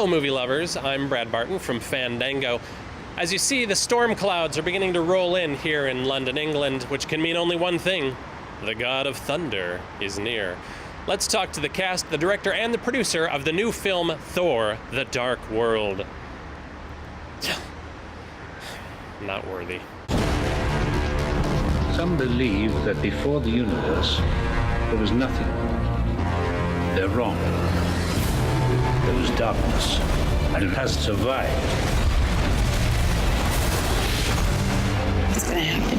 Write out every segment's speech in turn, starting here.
Hello, movie lovers. I'm Brad Barton from Fandango. As you see, the storm clouds are beginning to roll in here in London, England, which can mean only one thing. The god of thunder is near. Let's talk to the cast, the director, and the producer of the new film, Thor, The Dark World. Not worthy. Some believe that before the universe, there was nothing. They're wrong. There was darkness, and it has survived. What's gonna happen?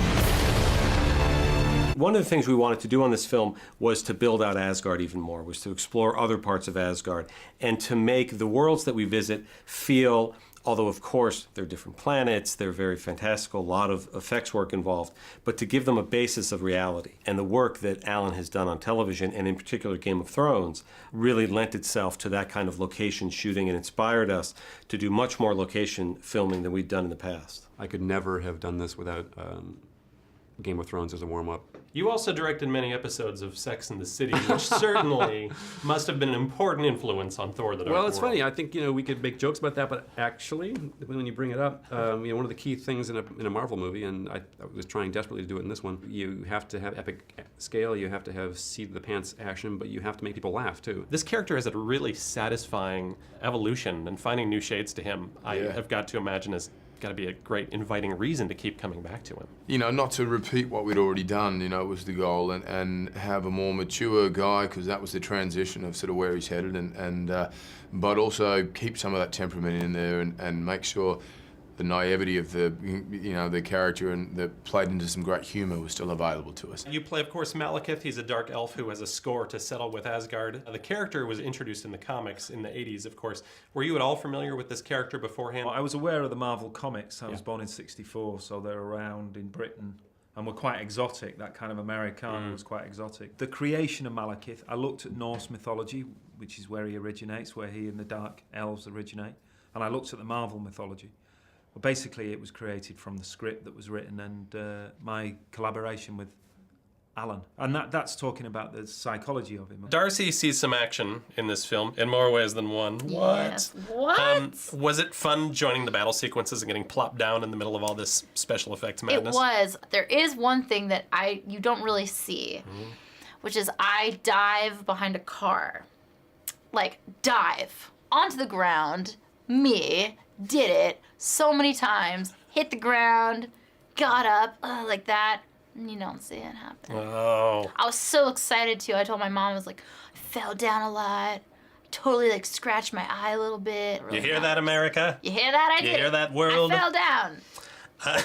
One of the things we wanted to do on this film was to build out Asgard even more, was to explore other parts of Asgard, and to make the worlds that we visit feel, although of course they're different planets, they're very fantastical, a lot of effects work involved, but to give them a basis of reality. And the work that Alan has done on television, and in particular Game of Thrones, really lent itself to that kind of location shooting and inspired us to do much more location filming than we'd done in the past. I could never have done this without Game of Thrones as a warm-up. You also directed many episodes of Sex and the City, which certainly must have been an important influence on Thor: The Dark World. Well, it's funny. I think we could make jokes about that, but actually, when you bring it up, one of the key things in a Marvel movie, and I was trying desperately to do it in this one, you have to have epic scale, you have to have seat-of-the-pants action, but you have to make people laugh too. This character has a really satisfying evolution, and finding new shades to him, I have got to imagine is got to be a great inviting reason to keep coming back to him. Not to repeat what we'd already done, was the goal, and have a more mature guy, because that was the transition of sort of where he's headed, but also keep some of that temperament in there and make sure the naivety of the character and that played into some great humor was still available to us. You play, of course, Malekith. He's a dark elf who has a score to settle with Asgard. The character was introduced in the comics in the 80s, of course. Were you at all familiar with this character beforehand? I was aware of the Marvel comics. I was born in '64, so they're around in Britain and were quite exotic. That kind of Americana was quite exotic. The creation of Malekith, I looked at Norse mythology, which is where he originates, where he and the Dark Elves originate, and I looked at the Marvel mythology. Well, basically, it was created from the script that was written and my collaboration with Alan. And that's talking about the psychology of him. Darcy sees some action in this film in more ways than one. Yes. What? Was it fun joining the battle sequences and getting plopped down in the middle of all this special effects madness? It was. There is one thing that you don't really see, which is I dive behind a car. Like, dive onto the ground. Me did it so many times, hit the ground, got up, like that, and you don't see it happen. Oh. I was so excited too. I told my mom, I was like, I fell down a lot, totally scratched my eye a little bit. You hear that, America? You hear that? I did. You hear that, world? I fell down.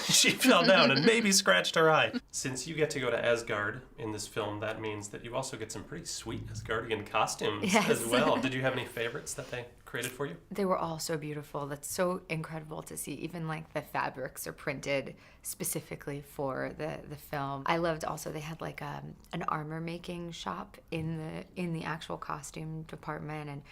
She fell down and maybe scratched her eye. Since you get to go to Asgard in this film, that means that you also get some pretty sweet Asgardian costumes as well. Did you have any favorites that they created for you? They were all so beautiful. That's so incredible to see. Even the fabrics are printed specifically for the film. I loved also they had an armor making shop in the actual costume department, and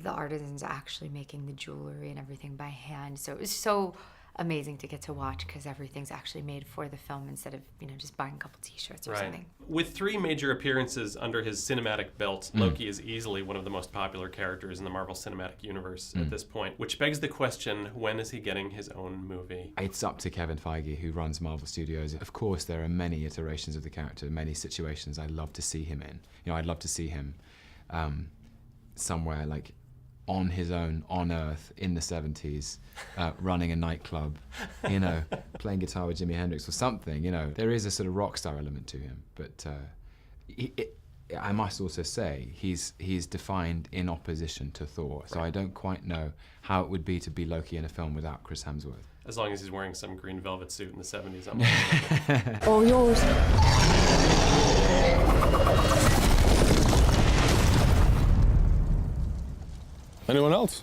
the artisans actually making the jewelry and everything by hand. So it was so amazing to get to watch because everything's actually made for the film instead of just buying a couple t-shirts or something. With 3 major appearances under his cinematic belt, Loki is easily one of the most popular characters in the Marvel Cinematic Universe at this point, which begs the question, when is he getting his own movie? It's up to Kevin Feige, who runs Marvel Studios. Of course, there are many iterations of the character, many situations I'd love to see him in. I'd love to see him somewhere on his own, on Earth, in the 70s, running a nightclub, playing guitar with Jimi Hendrix or something, There is a sort of rock star element to him, but I must also say, he's defined in opposition to Thor, so I don't quite know how it would be to be Loki in a film without Chris Hemsworth. As long as he's wearing some green velvet suit in the 70s, I'm All yours. Anyone else?